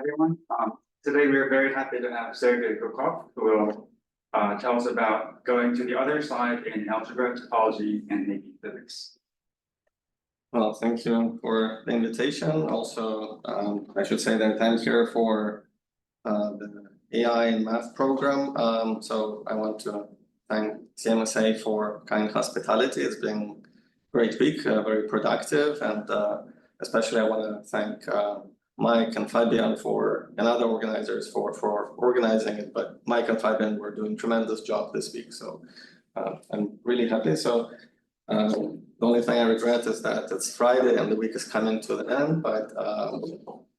everyone. Today we are very happy to have Sergei Gukov, who will tell us about going to the other side in algebra, topology, and maybe physics. Well, thank you for the invitation. Also, I should say that I'm here for the AI and math program. So I want to thank CMSA for kind hospitality. It's been a great week, very productive, and especially I want to thank Mike and Fabian and other organizers for organizing it. But Mike and Fabian were doing a tremendous job this week, so I'm really happy. So the only thing I regret is that it's Friday and the week is coming to the end, but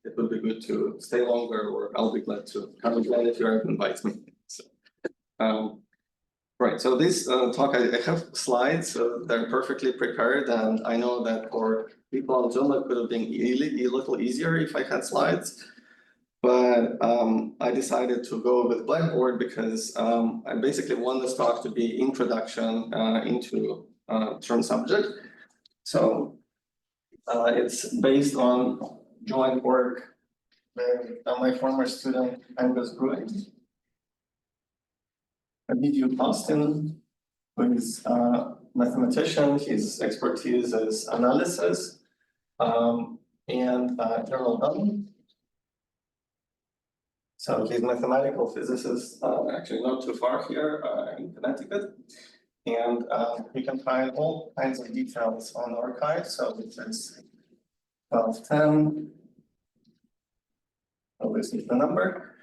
it would be good to stay longer, or I'll be glad to come again if you invite me. So, right, so this talk, I have slides, so they're perfectly prepared, and I know that for people on Zoom it could have been a little easier if I had slides, but I decided to go with Blackboard because I basically want this talk to be introduction into certain subject. So it's based on joint work with my former student Angus Bruin, Eugene Austin, who is a mathematician. His expertise is analysis, and Gerald Dunn. So he's a mathematical physicist, actually not too far here in Connecticut. And you can find all kinds of details on the archive. So it's 1210. Oh, this is the number.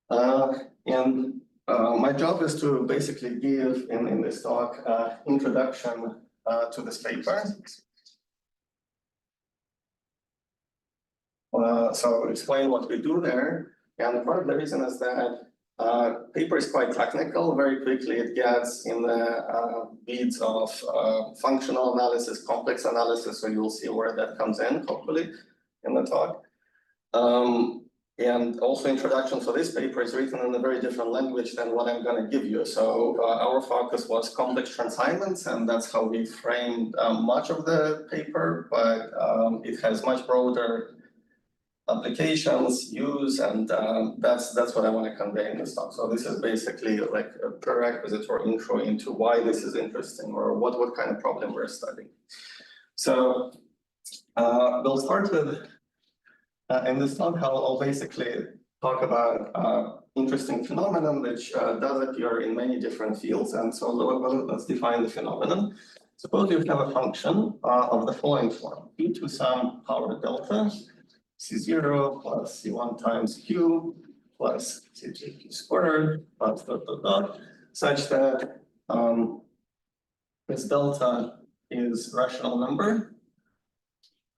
And my job is to basically give in this talk introduction to this paper. So explain what we do there. And part of the reason is that paper is quite technical. Very quickly it gets in the weeds of functional analysis, complex analysis, so you'll see where that comes in, hopefully, in the talk. And also introduction for this paper is written in a very different language than what I'm going to give you. So our focus was complex transassignments, and that's how we framed much of the paper, but it has much broader applications, use, and that's what I want to convey in this talk. So this is basically like a prerequisite or intro into why this is interesting, or what kind of problem we're studying. So we'll start with in this talk, I'll basically talk about interesting phenomenon which does appear in many different fields. And so let's define the phenomenon. Suppose you have a function of the following form: e to some power delta C0 plus C1 times Q plus C2Q squared plus ... such that this delta is rational number,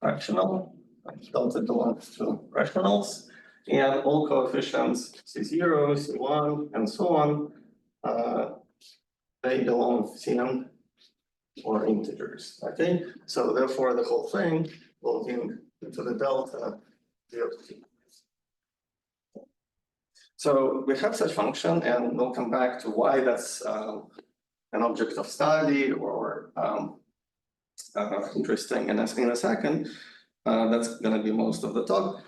fractional. Delta belongs to rationals, and all coefficients C0, C1, and so on, they belong to Cn or integers. Okay, so therefore the whole thing will be to the delta 0 to T. So we have such function, and we'll come back to why that's an object of study or interesting in a second. That's going to be most of the talk.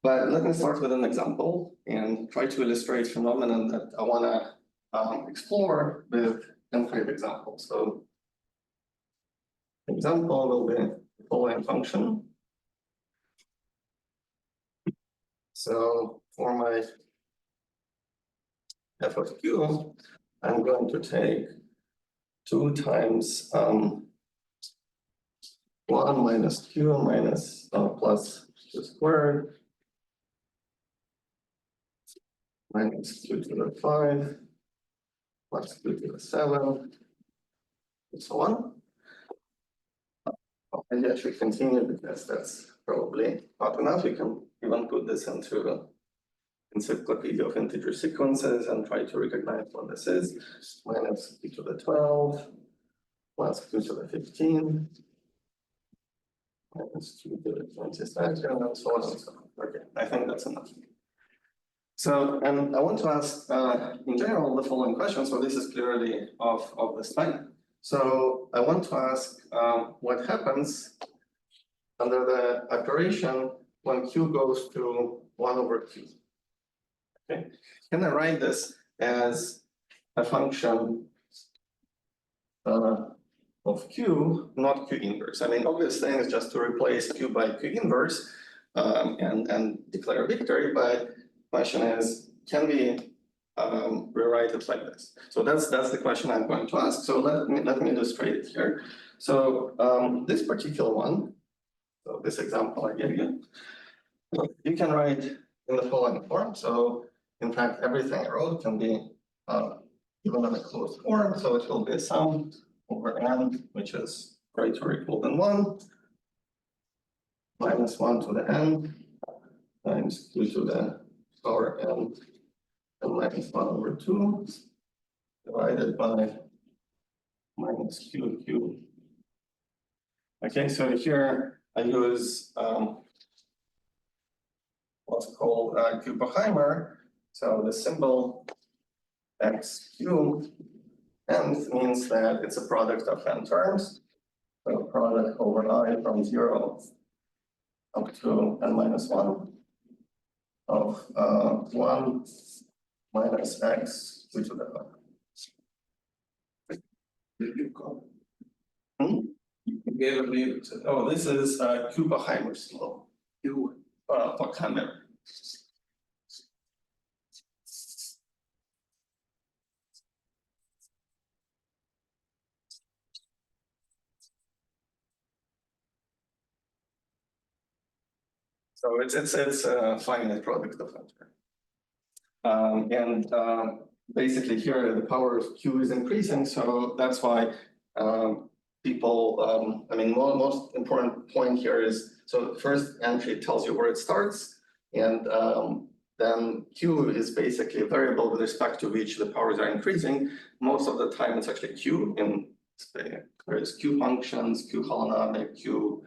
But let me start with an example and try to illustrate phenomenon that I want to explore with concrete examples. So example will be the following function. So for my f of q, I'm going to take 2 times 1 minus q minus plus q squared minus q to the 5 plus q to the 7 and so on. And I should continue because that's probably not enough. You can even put this into encyclopedia of integer sequences and try to recognize what this is. Minus q to the 12 plus q to the 15. Minus q to the 22nd, and so on and so on. Okay, I think that's enough. So, and I want to ask, in general, the following question. So this is clearly of this type. So I want to ask what happens under the operation when q goes to 1 over q. Okay, can I write this as a function of q, not q inverse? I mean, obvious thing is just to replace q by q inverse and declare victory, but question is, can we rewrite it like this? So that's the question I'm going to ask. So let me illustrate it here. So this particular one, so this example I gave you, you can write in the following form. So in fact, everything I wrote can be given in a closed form. So it will be a sum over n, which is greater or equal than 1, minus 1 to the n, times q to the power n, and minus 1 over 2, divided by minus q. Okay, so here I use what's called Kuppenheimer. So the symbol xq, and it means that it's a product of n terms. So product over I from 0 up to n minus 1 of 1 minus x to the power. Did you call? Hmm? You gave a name to Oh, this is Kuppenheimer's law. you. Kuppenheimer. So it's a finite product of n terms. And basically here the power of q is increasing, so that's why people, I mean, most important point here is, so the first entry tells you where it starts, and then q is basically a variable with respect to which the powers are increasing. Most of the time it's actually q in various q functions, q holonomic, q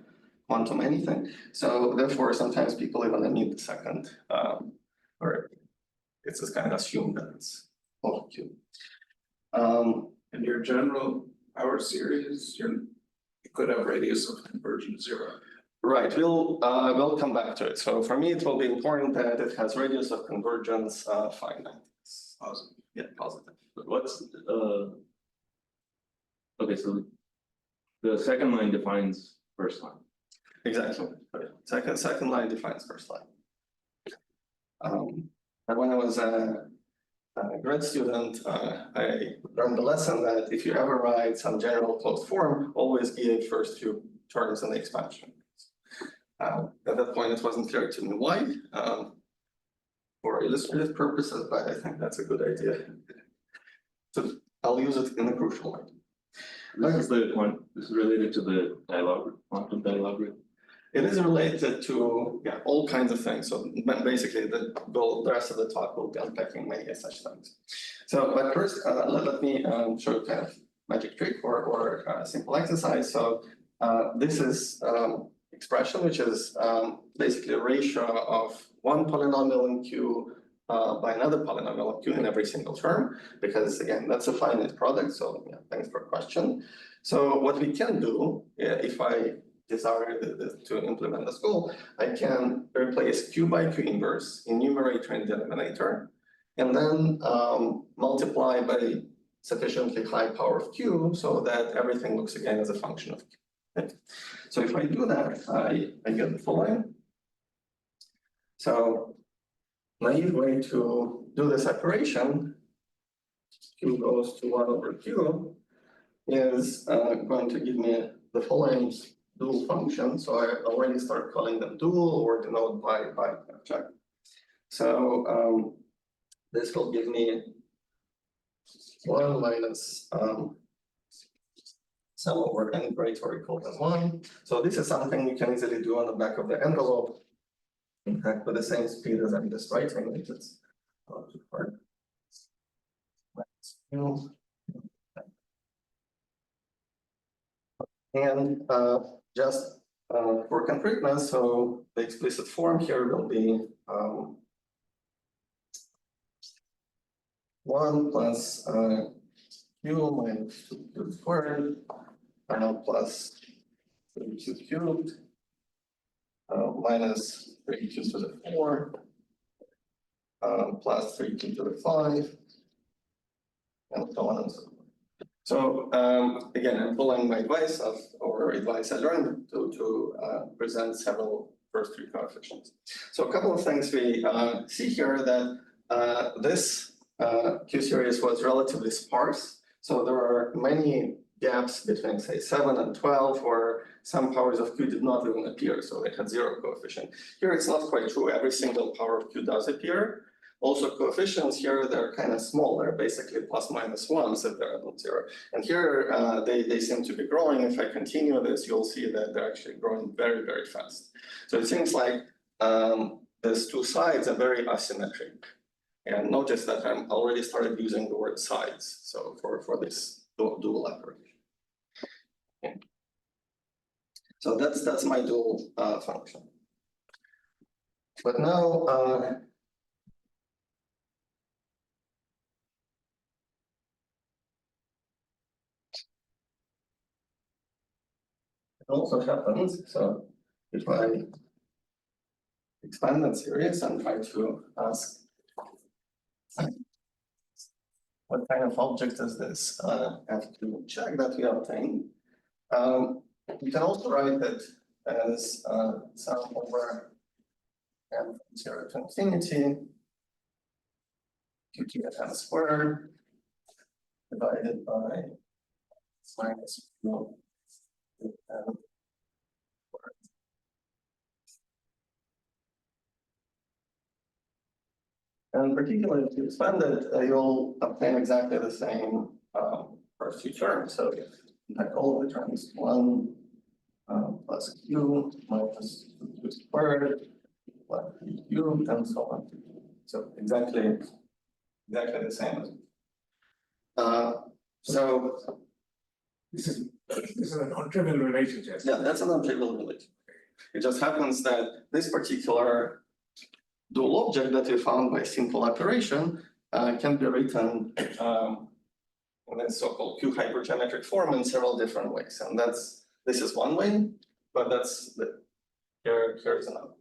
quantum anything. So therefore, sometimes people even need the second, or it's just kind of assumed that it's all q. And your general power series, you could have radius of convergence 0. Right, we'll come back to it. So for me, it will be important that it has radius of convergence finite. Positive. Yeah, positive. What's okay, so the second line defines first line. Exactly. Second line defines first line. And when I was a grad student, I learned the lesson that if you ever write some general closed form, always give first few terms in the expansion. At that point, it wasn't clear to me why, for illustrative purposes, but I think that's a good idea. So I'll use it in a crucial way. This is related to the dialog, quantum dialog. It is related to all kinds of things. So basically, the rest of the talk will be unpacking many such things. So, but first, let me show you kind of magic trick or a simple exercise. So this is expression, which is basically a ratio of one polynomial in Q by another polynomial in Q in every single term, because again, that's a finite product. So yeah, thanks for the question. So what we can do, if I desire to implement this goal, I can replace Q by Q inverse in numerator and denominator, and then multiply by sufficiently high power of Q so that everything looks again as a function of Q. Okay. So if I do that, I get the following. So naive way to do this operation, Q goes to 1 over Q, is going to give me the following dual function. So I already start calling them dual or denote by check. So this will give me 1 minus sum over n greater or equal than 1. So this is something you can easily do on the back of the envelope. In fact, with the same speed as I'm just writing it, it's not too hard. And just for concreteness, so the explicit form here will be 1 plus q minus 2q squared plus 3q cubed minus 3q to the 4 plus 3t to the 5, and so on and so forth. So again, I'm following my advice advice I learned to present several first three coefficients. So a couple of things we see here that this Q series was relatively sparse. So there are many gaps between, say, 7 and 12, where some powers of Q did not even appear, so they had 0 coefficient. Here it's not quite true. Every single power of Q does appear. Also, coefficients here, they're kind of small. They're basically plus minus 1s if they're not 0. And here they seem to be growing. If I continue this, you'll see that they're actually growing very, very fast. So it seems like these two sides are very asymmetric. And notice that I'm already started using the word sides. So for this dual operation. Okay. So that's my dual function. But now it also happens. So if I expand that series and try to ask what kind of object does this have to check that we obtain, you can also write it as sum over n from 0 to infinity qt at n squared divided by minus q n squared. And particularly if you expand it, you'll obtain exactly the same first two terms. So in fact, all of the terms 1 plus q minus q squared plus q and so on. So exactly the same. So This is a non-trivial relationship. yeah, that's a non-trivial relation. It just happens that this particular dual object that we found by simple operation can be written in this so-called Q hypergeometric form in several different ways. And this is one way, but here's another.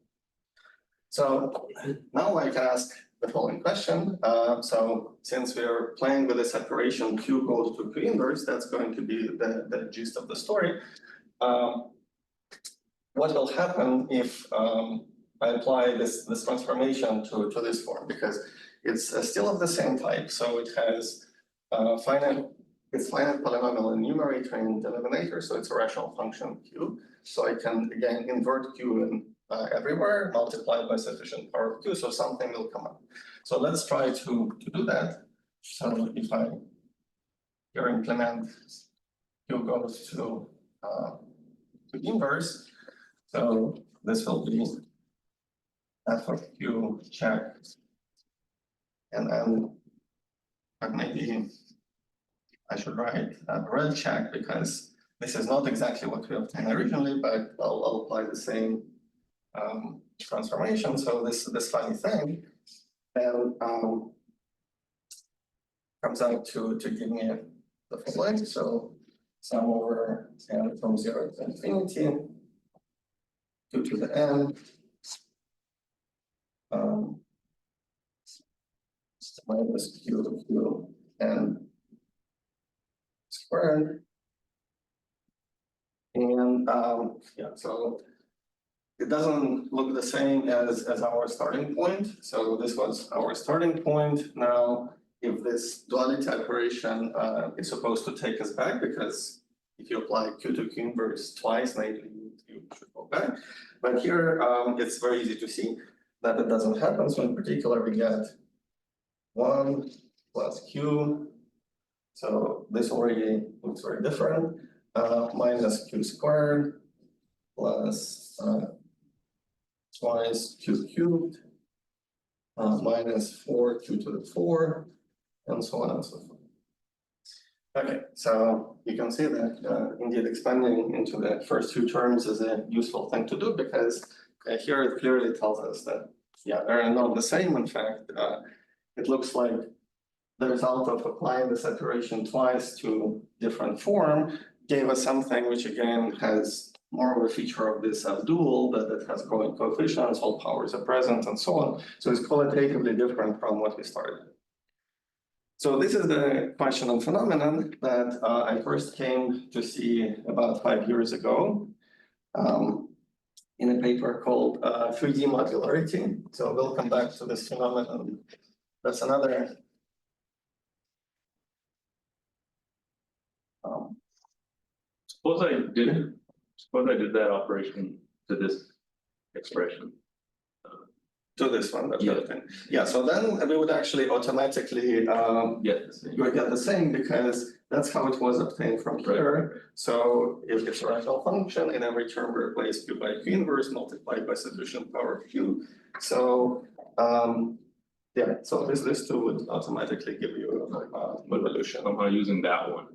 So now I can ask the following question. So since we are playing with this operation Q goes to Q inverse, that's going to be the gist of the story. What will happen if I apply this transformation to this form, because it's still of the same type. So it has finite polynomial in numerator and denominator. So it's a rational function Q. So I can again invert Q in everywhere, multiplied by sufficient power of Q. So something will come up. So let's try to do that. So if I here implement Q goes to inverse, so this will be f of Q check, and then maybe I should write red check, because this is not exactly what we obtained originally, but I'll apply the same transformation. So this funny thing then comes out to give me the following. So sum over n from 0 to infinity, q to the n, minus q n squared. And yeah, so it doesn't look the same as our starting point. So this was our starting point. Now, if this duality operation is supposed to take us back, because if you apply Q to Q inverse twice, maybe you should go back. But here it's very easy to see that it doesn't happen. So in particular, we get 1 plus Q. So this already looks very different. Minus Q squared plus twice Q cubed minus 4Q to the 4, and so on and so forth. Okay, so you can see that indeed expanding into the first two terms is a useful thing to do, because here it clearly tells us that, yeah, they're not the same. In fact, it looks like the result of applying this operation twice to different form gave us something which again has more of a feature of this dual that it has growing coefficients, all powers are present, and so on. So it's qualitatively different from what we started. So this is the question and phenomenon that I first came to see about 5 years ago in a paper called 3D modularity. So we'll come back to this phenomenon. That's another Suppose I did that operation to this expression. to this one. That Yeah. other thing. Yeah, so then we would actually automatically Get the same. you would get the same because that's how it was obtained from here. So if it's a rational function, in every term we replace q by q inverse multiplied by solution power of q. So yeah, so this two would automatically give you evolution. Somehow using that one.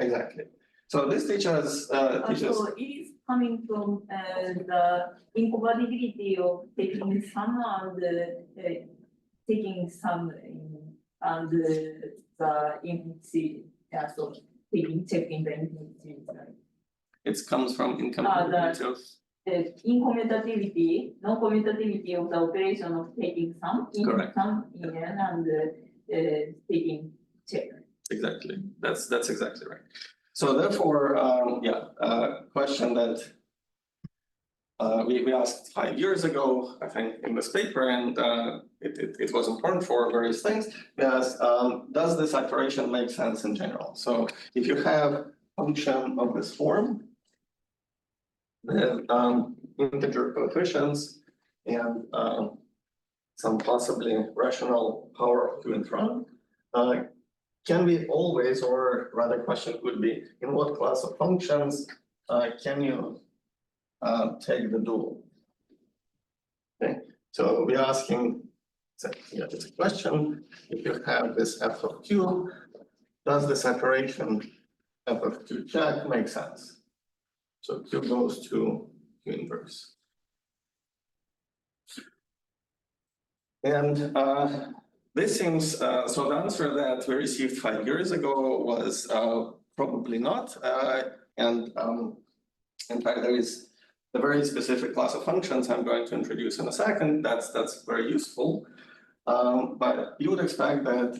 Exactly. So this teaches So it is coming from the incompatibility of taking some and taking some and the implicit, yeah, so checking the implicit. it comes from incompatibility of The incommutability, non-commutability of the operation of taking some in Correct. some in and taking check. exactly. That's exactly right. So therefore, question that we asked 5 years ago, I think, in this paper, and it was important for various things. We asked, does this operation make sense in general? So if you have a function of this form, then integer coefficients and some possibly rational power of q in front, can we always, or rather question would be, in what class of functions can you take the dual? Okay, so we're asking, it's a question, if you have this f of q, does the separation f of q check make sense? So q goes to q inverse. And this seems, so the answer that we received 5 years ago was probably not. And in fact, there is a very specific class of functions I'm going to introduce in a second. That's very useful. But you would expect that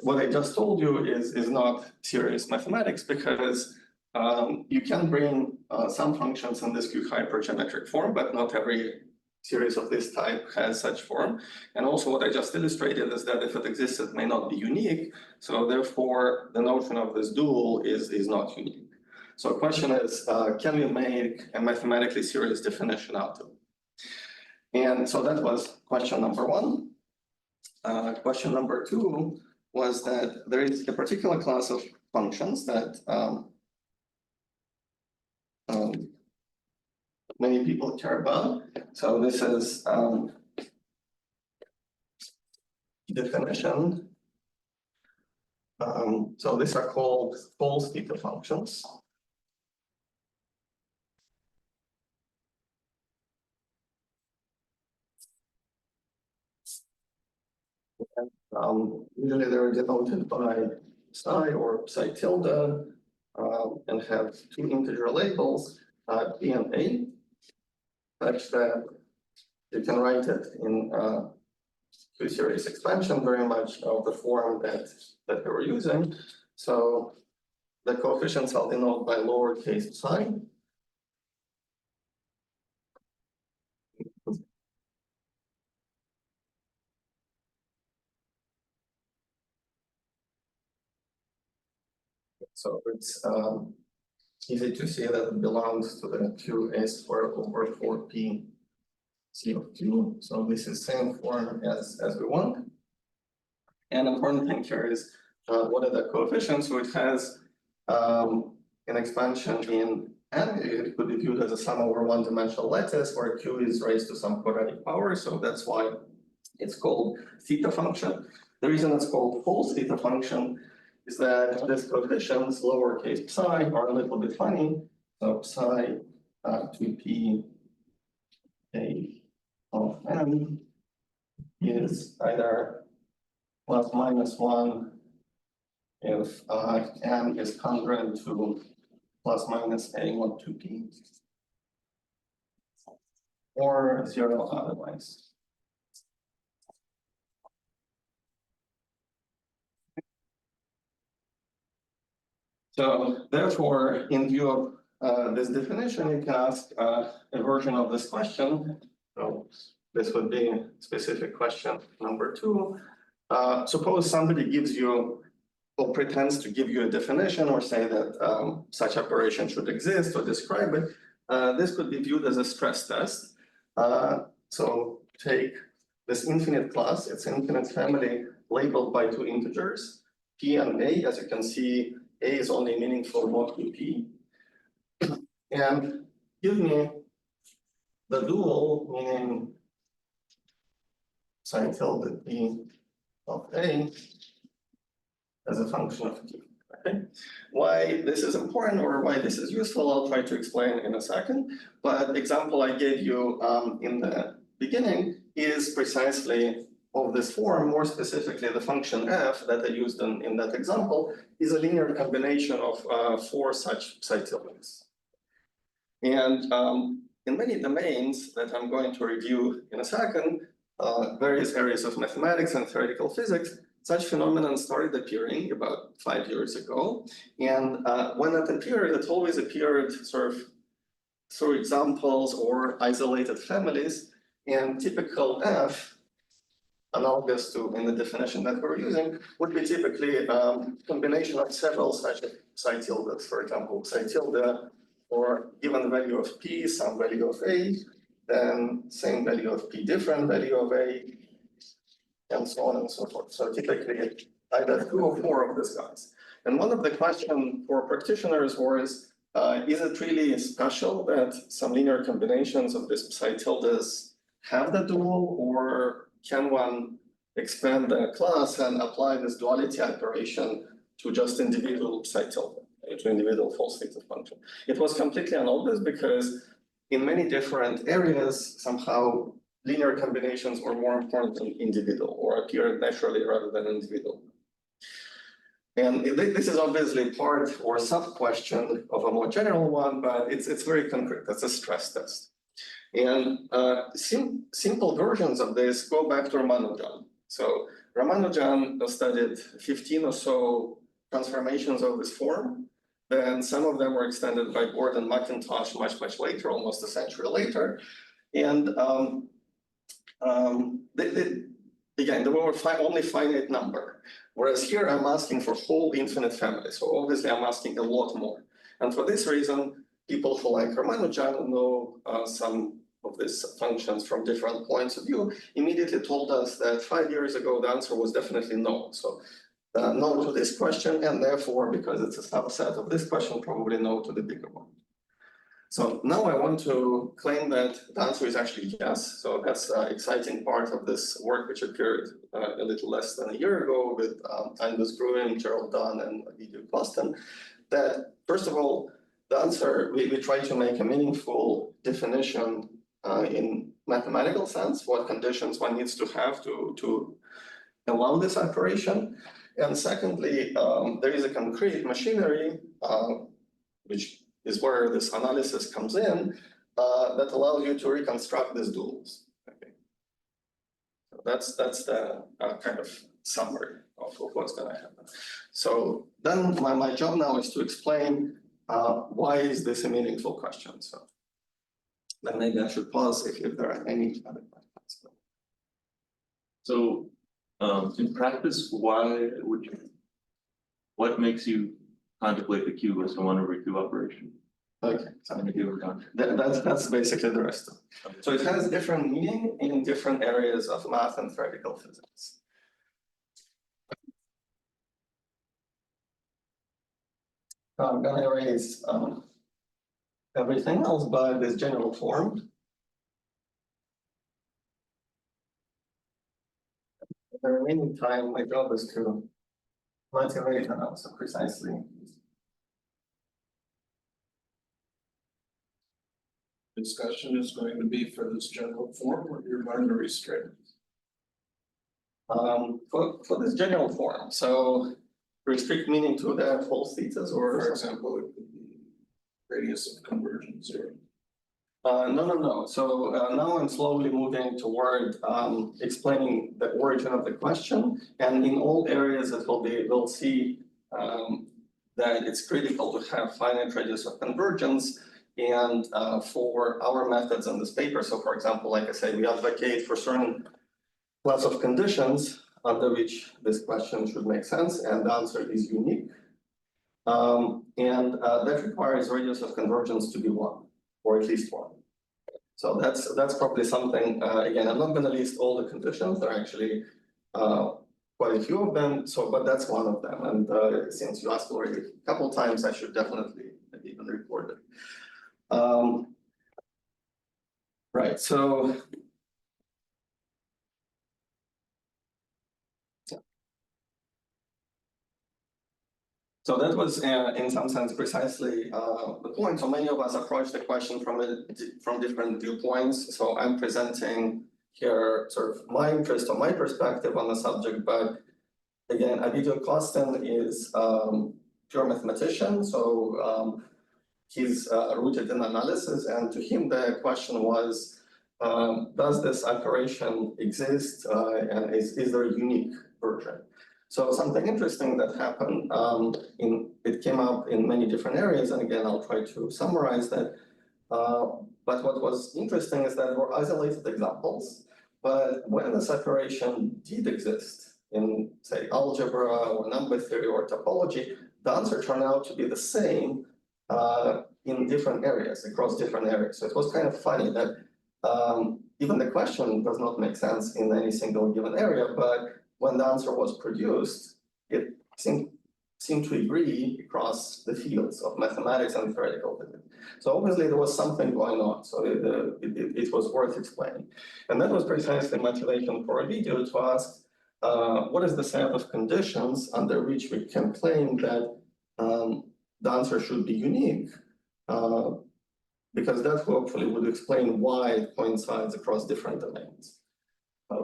what I just told you is not serious mathematics, because you can bring some functions in this Q hypergeometric form, but not every series of this type has such form. And also what I just illustrated is that if it exists, it may not be unique. So therefore, the notion of this dual is not unique. So the question is, can we make a mathematically serious definition out of it? And so that was question number one. Question number two was that there is a particular class of functions that many people care about. So this is definition. So these are called false theta functions. And, usually they're denoted by psi or psi tilde and have two integer labels, b and a, such that you can write it in Q-series expansion very much of the form that we were using. So the coefficients are denoted by lowercase psi. So it's easy to see that it belongs to the QA squared over 4p C of q. So this is same form as we want. And important thing here is what are the coefficients? So it has an expansion in n. It could be viewed as a sum over one-dimensional lattice where q is raised to some quadratic power. So that's why it's called theta function. The reason it's called false theta function is that these coefficients, lowercase psi, are a little bit funny. So psi 2p a of n is either plus minus 1 if n is congruent to plus minus A1 2P. Or 0 otherwise. So therefore, in view of this definition, you can ask a version of this question. So this would be specific question number 2. Suppose somebody gives you or pretends to give you a definition or say that such operation should exist or describe it. This could be viewed as a stress test. So take this infinite class, it's an infinite family labeled by 2 integers, P and A. As you can see, A is only meaningful mod to P. And give me the dual, meaning psi tilde P of A as a function of T. Okay. Why this is important or why this is useful, I'll try to explain in a second. But example I gave you in the beginning is precisely of this form. More specifically, the function f that I used in that example is a linear combination of 4 such psi tildes. And in many domains that I'm going to review in a second, various areas of mathematics and theoretical physics, such phenomenon started appearing about 5 years ago. And when it appeared, it always appeared sort of through examples or isolated families. And typical f, analogous to in the definition that we're using, would be typically a combination of several such psi tildes. For example, psi tilde for given value of p, some value of a, then same value of p, different value of a, and so on and so forth. So typically, either 2 or 4 of these guys. And one of the questions for practitioners was, is it really special that some linear combinations of these psi tildes have the dual, or can one expand the class and apply this duality operation to just individual psi tilde, to individual false theta function? It was completely unobvious because in many different areas, somehow linear combinations are more important than individual or appear naturally rather than individual. And this is obviously part or sub-question of a more general one, but it's very concrete. That's a stress test. And simple versions of this go back to Ramanujan. So Ramanujan studied 15 or so transformations of this form. Then some of them were extended by Gordon McIntosh much later, almost a century later. And again, there were only finite number. Whereas here I'm asking for whole infinite family. So obviously I'm asking a lot more. And for this reason, people who like Ramanujan know some of these functions from different points of view immediately told us that 5 years ago, the answer was definitely no. So no to this question, and therefore, because it's a subset of this question, probably no to the bigger one. So now I want to claim that the answer is actually yes. So that's an exciting part of this work, which appeared a little less than a year ago with Angus Gruen, Gerald Dunn, and Eugene Wigner. That first of all, the answer, we try to make a meaningful definition in mathematical sense, what conditions one needs to have to allow this operation. And secondly, there is a concrete machinery, which is where this analysis comes in, that allows you to reconstruct these duals. Okay. So that's the kind of summary of what's going to happen. So then my job now is to explain why is this a meaningful question. So then maybe I should pause if there are any other questions. So in practice, what makes you contemplate the Q as a 1/2 operation? Okay, so that's basically the rest of it. So it has different meaning in different areas of math and theoretical physics. So I'm going to erase everything else by this general form. The remaining time, my job is to motivate and answer precisely. Discussion is going to be for this general form, or you're going to restrict? For this general form, so restrict meaning to the false thetas, or For example, it could be radius of convergence or? No. So now I'm slowly moving toward explaining the origin of the question, and in all areas it will be, we'll see that it's critical to have finite radius of convergence. And for our methods in this paper, so for example, like I said, we advocate for certain class of conditions under which this question should make sense, and the answer is unique. That requires radius of convergence to be 1, or at least 1. So that's probably something, again, I'm not going to list all the conditions, there are actually quite a few of them, but that's one of them. And since you asked already a couple times, I should definitely even report it. Right, so that was, in some sense, precisely the point. So many of us approach the question from different viewpoints. So I'm presenting here sort of my interest or my perspective on the subject. But again, Eugene Wigner is pure mathematician. So he's rooted in analysis. And to him, the question was, does this operation exist? And is there a unique version? So something interesting that happened, it came up in many different areas, and again, I'll try to summarize that. But what was interesting is that there were isolated examples, but when the separation did exist in, say, algebra or number theory or topology, the answer turned out to be the same in different areas, across different areas. So it was kind of funny that even the question does not make sense in any single given area, but when the answer was produced, it seemed to agree across the fields of mathematics and theoretical physics. So obviously there was something going on, so it was worth explaining. And that was precisely motivation for a video to ask, what is the set of conditions under which we can claim that the answer should be unique? Because that hopefully would explain why it coincides across different domains.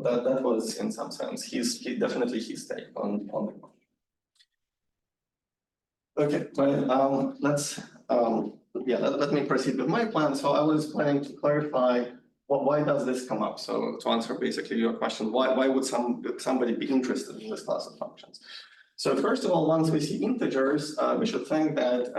That was, in some sense, definitely his take on the question. Okay, well, let me proceed with my plan. So I was planning to clarify why does this come up? So to answer basically your question, why would somebody be interested in this class of functions? So first of all, once we see integers, we should think that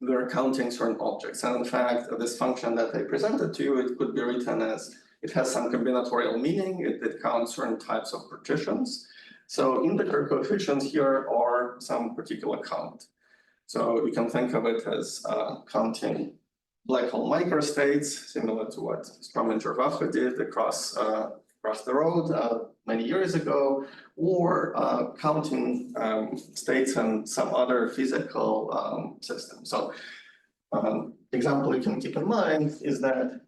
we're counting certain objects. And in fact, this function that I presented to you, it could be written as, it has some combinatorial meaning, it counts certain types of partitions. So integer coefficients here are some particular count. So you can think of it as counting black hole microstates, similar to what Strominger did across the road many years ago, or counting states in some other physical system. So example you can keep in mind is that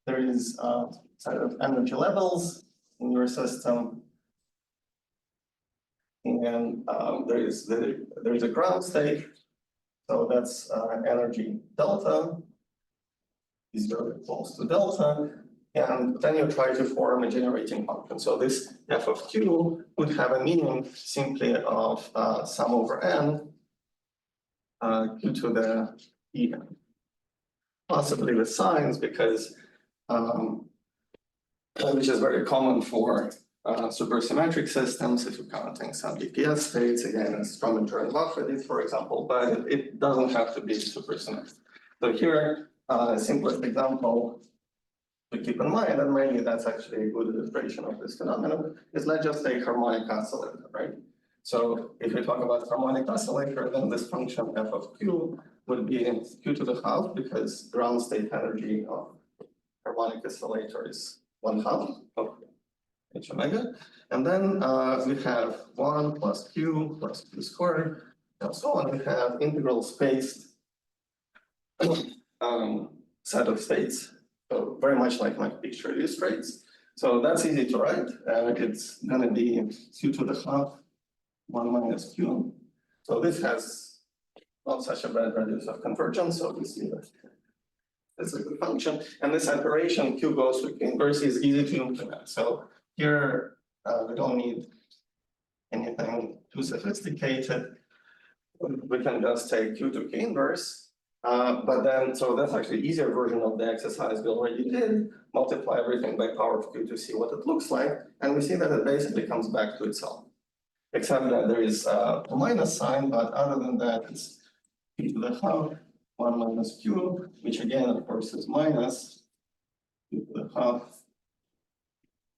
there is a set of energy levels in your system, and there is a ground state. So that's energy delta is very close to delta, and then you try to form a generating function. So this f of q would have a meaning simply of sum over n q to the en, possibly with signs, because which is very common for supersymmetric systems, if you're counting some BPS states, again, as Strominger and Waffe did, for example, but it doesn't have to be supersymmetric. So here, simplest example to keep in mind, and maybe that's actually a good illustration of this phenomenon, is let's just take harmonic oscillator, right? So if we talk about harmonic oscillator, then this function f of q would be q to the half, because ground state energy of harmonic oscillator is 1/2 of h omega. And then we have 1 plus q squared, and so on. We have integral spaced set of states. So very much like my picture illustrates. So that's easy to write. It's going to be q to the half 1 minus q. So this has not such a bad radius of convergence. So we see that it's a good function. And this operation q goes to q inverse is easy to implement. So here we don't need anything too sophisticated. We can just take q to q inverse But then, so that's actually easier version of the exercise we already did. Multiply everything by power of q to see what it looks like, and we see that it basically comes back to itself. Except that there is a minus sign, but other than that, it's q to the half, 1 minus q, which again, of course, is minus q to the half,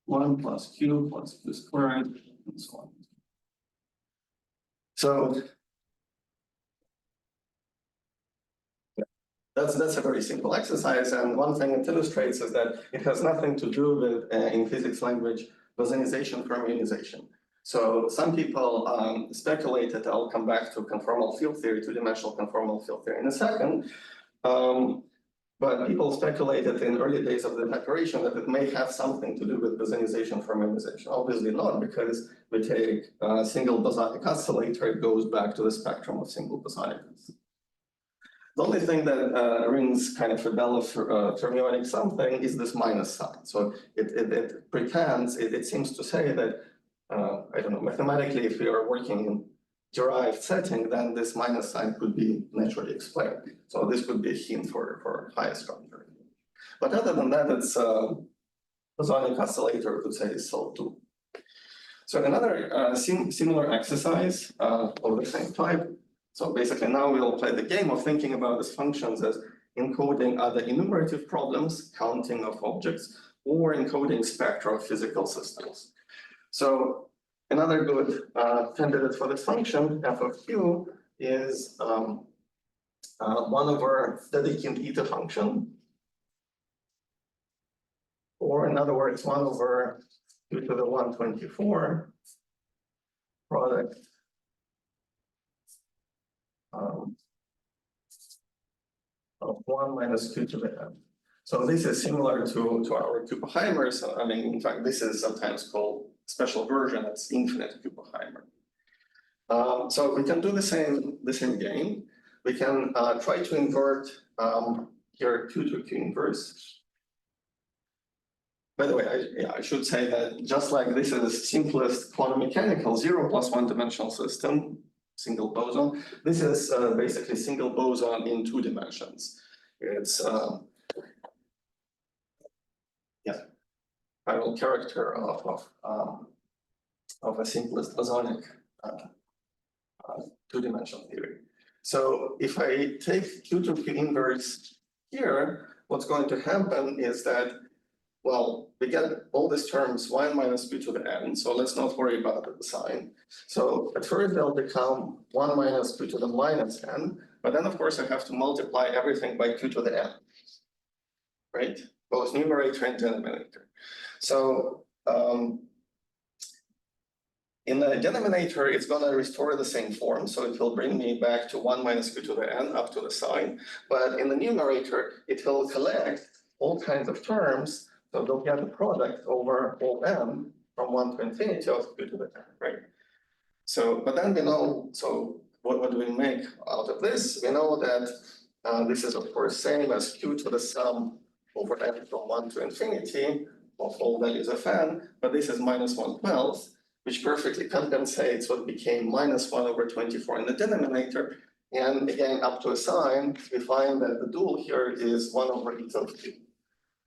1 plus q squared, and so on. So that's a very simple exercise, and one thing it illustrates is that it has nothing to do with, in physics language, Bosonization from ionization. So some people speculated, I'll come back to conformal field theory, two-dimensional conformal field theory in a second, but people speculated in early days of the declaration that it may have something to do with Bosonization from ionization. Obviously not, because we take a single bosonic oscillator, it goes back to the spectrum of single bosonicals. The only thing that rings kind of a bell of fermionic something is this minus sign. So it pretends, it seems to say that, I don't know, mathematically, if we are working in derived setting, then this minus sign could be naturally explained. So this could be a hint for higher structure. But other than that, it's bosonic oscillator could say is solved too. So another similar exercise of the same type. So basically now we'll play the game of thinking about these functions as encoding either enumerative problems, counting of objects, or encoding spectra of physical systems. So another good candidate for this function, f of q, is 1 over Dedekind eta function. Or in other words, 1 over q to the 124 product of 1 minus q to the n. So this is similar to our Kuppenheimer. So I mean, in fact, this is sometimes called special version. It's infinite Kuppenheimer. So we can do the same game. We can try to invert here q to q inverse. By the way, I should say that just like this is simplest quantum mechanical 0 plus 1 dimensional system, single boson. This is basically single boson in 2 dimensions. It's final character of a simplest bosonic 2-dimensional theory. So if I take q to q inverse here, what's going to happen is that, well, we get all these terms 1 minus q to the n, so let's not worry about the sign. So at first they'll become 1 minus q to the minus n, but then of course I have to multiply everything by q to the n, right? Both numerator and denominator. So in the denominator, it's going to restore the same form, so it will bring me back to 1 minus q to the n up to the sign. But in the numerator, it will collect all kinds of terms, so they'll get a product over all m from 1 to infinity of q to the n, right? So, but then we know, so what do we make out of this? We know that this is of course same as q to the sum over n from 1 to infinity of all values of n, but this is minus 1/12, which perfectly compensates what became minus 1 over 24 in the denominator. And again, up to a sign, we find that the dual here is 1 over eta of q.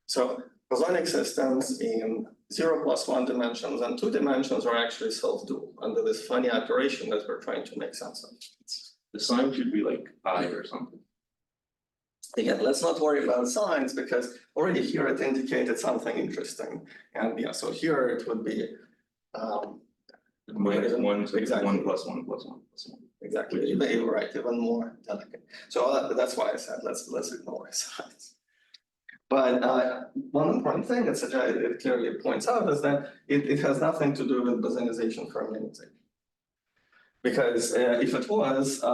So bosonic systems in 0 plus 1 dimensions and 2 dimensions are actually self-dual under this funny operation that we're trying to make sense of. The sign should be like I or something. Again, let's not worry about signs because already here it indicated something interesting. And yeah, so here it would be minus 1, so exactly. 1 plus 1 plus 1 plus 1. Exactly, you're right, even more delicate. So that's why I said let's ignore signs. But one important thing that it clearly points out is that it has nothing to do with bosonization from ionization. Because if it was,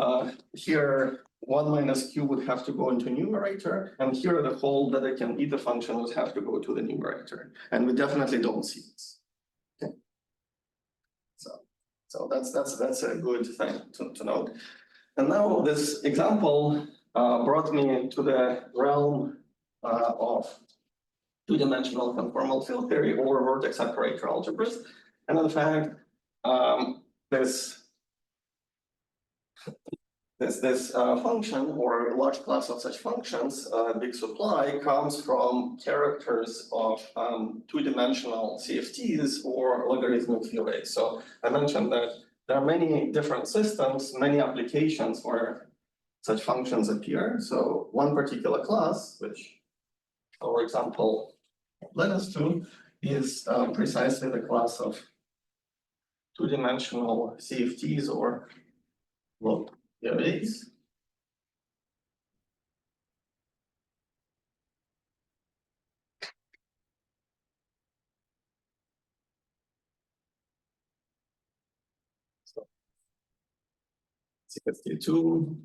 here 1 minus q would have to go into numerator, and here the whole Dedekind eta function would have to go to the numerator. And we definitely don't see this. Okay. So that's a good thing to note. And now this example brought me to the realm of 2-dimensional conformal field theory or vortex operator algebras. And in fact, this this function or a large class of such functions, big supply, comes from characters of two-dimensional CFTs or logarithmic CFTs. So I mentioned that there are many different systems, many applications where such functions appear. So one particular class, which our example led us to, is precisely the class of two-dimensional CFTs or log CFTs. So CFT2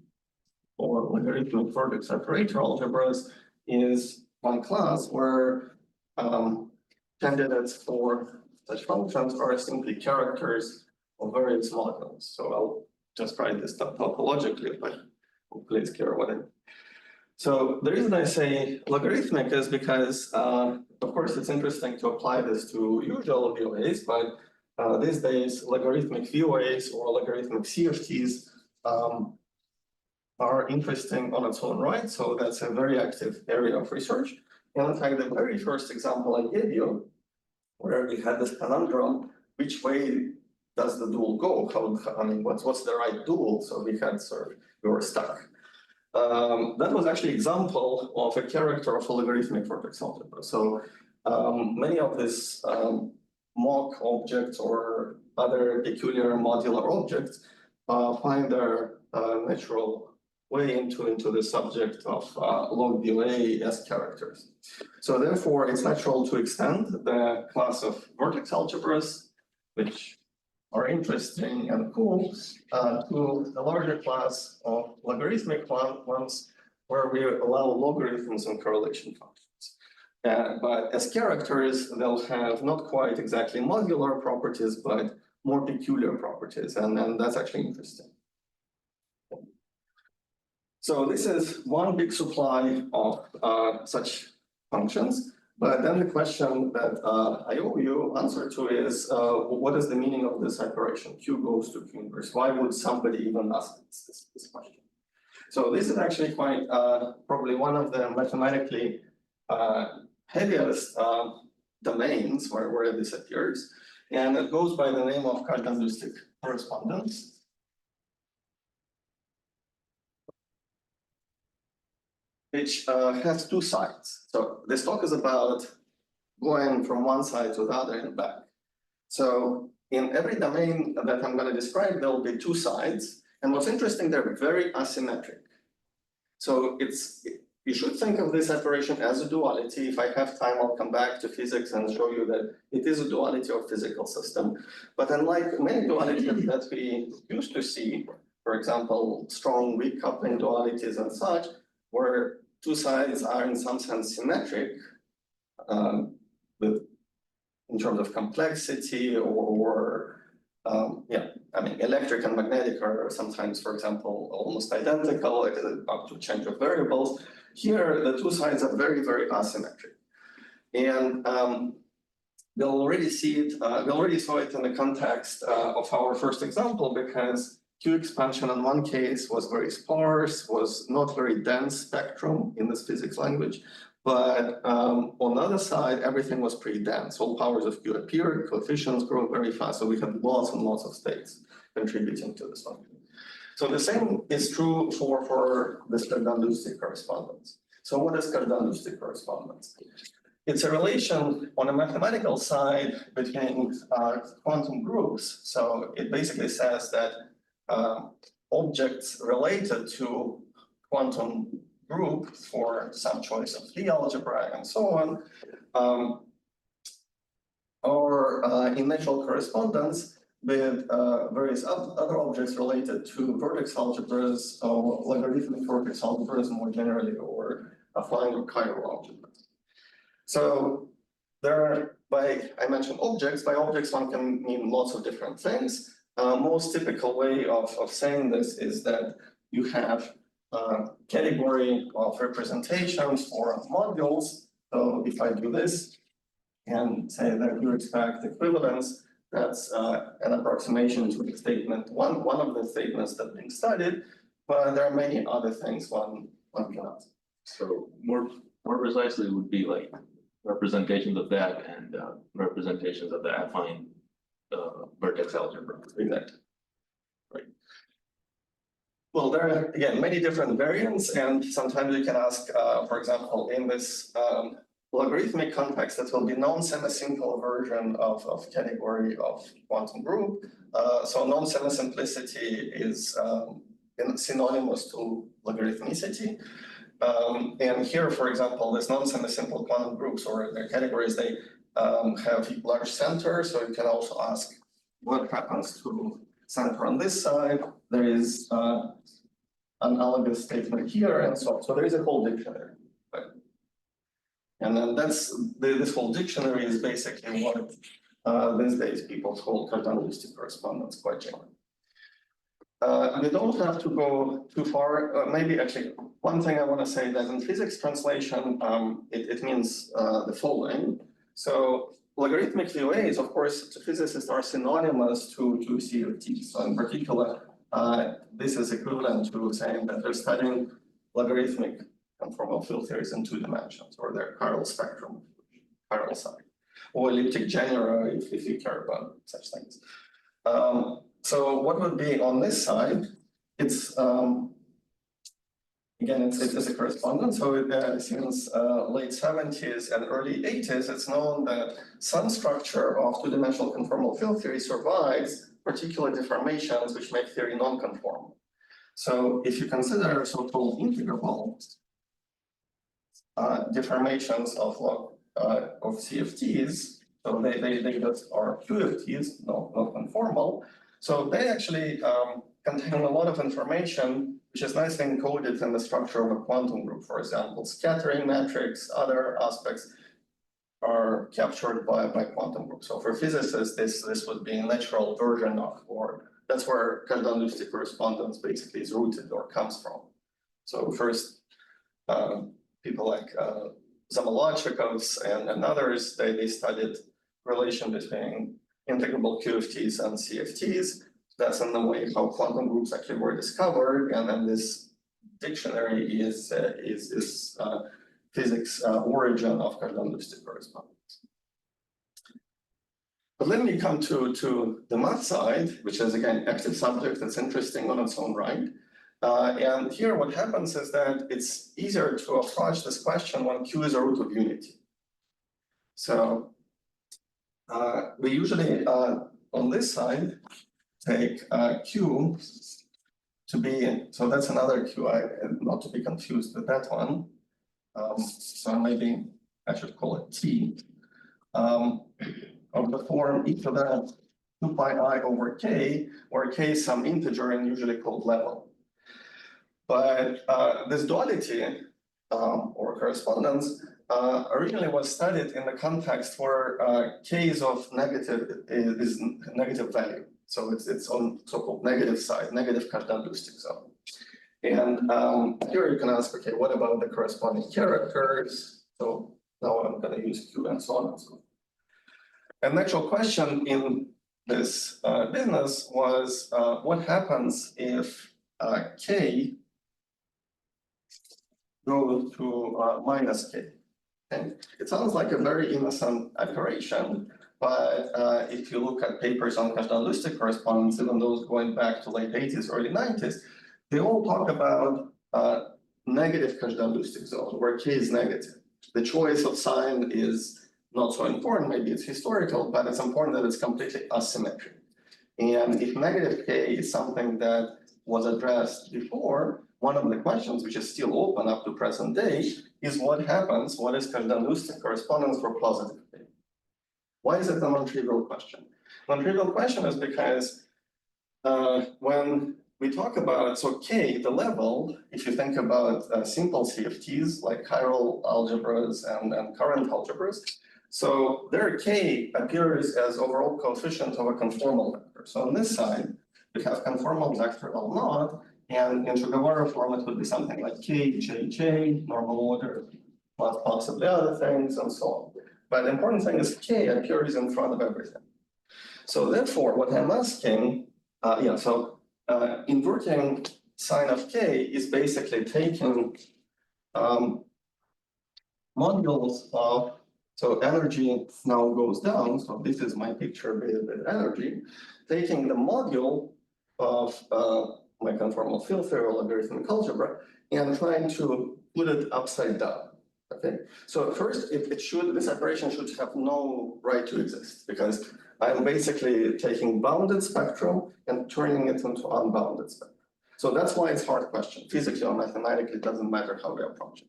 or logarithmic vertex operator algebras is one class where candidates for such functions are simply characters of various modules. So I'll just write this topologically, but hopefully it's clear what it is. So the reason I say logarithmic is because, of course, it's interesting to apply this to usual VOAs, but these days, logarithmic VOAs or logarithmic CFTs are interesting on its own right. So that's a very active area of research. And in fact, the very first example I gave you, where we had this conundrum, which way does the dual go? I mean, what's the right dual? So we were stuck. That was actually an example of a character of a logarithmic vertex algebra. So many of these mock objects or other peculiar modular objects find their natural way into the subject of log VOA as characters. So therefore, it's natural to extend the class of vertex algebras, which are interesting and cool, to a larger class of logarithmic ones, where we allow logarithms and correlation functions. But as characters, they'll have not quite exactly modular properties, but more peculiar properties, and that's actually interesting. So this is one big supply of such functions, but then the question that I owe you answer to is, what is the meaning of this operation? Q goes to Q inverse. Why would somebody even ask this question? So this is actually quite probably one of the mathematically heaviest domains where this appears, and it goes by the name of Kazhdan-Lusztig correspondence. Which has two sides. So this talk is about going from one side to the other and back. So in every domain that I'm going to describe, there will be two sides. And what's interesting, they're very asymmetric. So you should think of this operation as a duality. If I have time, I'll come back to physics and show you that it is a duality of physical system. But unlike many dualities that we used to see, for example, strong weak coupling dualities and such, where two sides are in some sense symmetric in terms of complexity or I mean, electric and magnetic are sometimes, for example, almost identical up to change of variables. Here, the two sides are very, very asymmetric. And we'll already see it, we already saw it in the context of our first example, because Q expansion in one case was very sparse, was not very dense spectrum in this physics language. But on the other side, everything was pretty dense. All powers of Q appeared, coefficients grow very fast. So we had lots and lots of states contributing to this function. So the same is true for this Kazhdan-Lusztig correspondence. So what is Kazhdan-Lusztig correspondence? It's a relation on a mathematical side between quantum groups. So it basically says that objects related to quantum group for some choice of Lie algebra and so on are in natural correspondence with various other objects related to vertex algebras or logarithmic vertex algebras more generally, or affine or chiral algebras. So there are, I mentioned objects. By objects, one can mean lots of different things. Most typical way of saying this is that you have a category of representations for modules. So if I do this and say that you expect equivalence, that's an approximation to the statement, one of the statements that being studied. but there are many other things one can ask. So more precisely would be like representations of that and representations of the affine vertex algebra. Exactly. Right. Well, there are again many different variants, and sometimes you can ask, for example, in this logarithmic context, that will be non-semi-simple version of category of quantum group. So non-semi-simplicity is synonymous to logarithmicity. And here, for example, this non-semi-simple quantum groups or their categories, they have large center. So you can also ask what happens to center on this side. There is an analogous statement here, and so on. So there is a whole dictionary. Right? And then this whole dictionary is basically what these days people call Kazhdan-Lusztig correspondence, quite generally. We don't have to go too far. Maybe actually, one thing I want to say that in physics translation, it means the following. So logarithmic VOAs, of course, to physicists are synonymous to CFTs. So in particular, this is equivalent to saying that they're studying logarithmic conformal field theories in 2 dimensions, or their chiral spectrum, chiral side, or elliptic genera if you care about such things. So what would be on this side? It's again, it's a correspondence. So since late 70s and early 80s, it's known that some structure of 2-dimensional conformal field theory survives particular deformations which make theory non-conformal. So if you consider so-called integrable deformations of CFTs, so they just are QFTs, not conformal. So they actually contain a lot of information which is nicely encoded in the structure of a quantum group. For example, scattering metrics, other aspects are captured by quantum groups. So for physicists, this would be a natural version of, or that's where Kazhdan-Lusztig correspondence basically is rooted or comes from. So first, people like Zamolodchikovs and others, they studied relation between integrable QFTs and CFTs. That's in the way how quantum groups actually were discovered, and then this dictionary is physics origin of Kazhdan-Lusztig correspondence. But let me come to the math side, which is again active subject that's interesting on its own right. And here what happens is that it's easier to approach this question when Q is a root of unity. So we usually on this side take Q to be, so that's another Q, not to be confused with that one. So maybe I should call it T of the form e to the 2 pi I over k, where k is some integer and usually called level. But this duality or correspondence originally was studied in the context where k is of negative value. So it's on so-called negative side, negative Kazhdan-Lusztig zone. And here you can ask, okay, what about the corresponding characters? So now I'm going to use Q and so on and so on. And the actual question in this business was what happens if k goes to minus k? And it sounds like a very innocent operation, but if you look at papers on Kazhdan-Lusztig correspondence, even those going back to late 80s, early 90s, they all talk about negative Kazhdan-Lusztig zone, where k is negative. The choice of sign is not so important, maybe it's historical, but it's important that it's completely asymmetric. And if negative k is something that was addressed before, one of the questions which is still open up to present day is what happens, what is Kazhdan-Lusztig correspondence for positive k? Why is it a non-trivial question? Non-trivial question is because when we talk about, so k, the level, if you think about simple CFTs like chiral algebras and current algebras, so their k appears as overall coefficient of a conformal vector. So on this side, we have conformal vector L naught, and in Shugawara form, it would be something like k, j, normal order, plus possibly other things, and so on. But the important thing is k appears in front of everything. So therefore, what I'm asking, inverting sine of k is basically taking modules of, so energy now goes down, so this is my picture with energy, taking the module of my conformal field theory or logarithmic algebra and trying to put it upside down. Okay, so first this operation should have no right to exist because I'm basically taking bounded spectrum and turning it into unbounded spectrum. So that's why it's a hard question. Physically or mathematically, it doesn't matter how we approach it.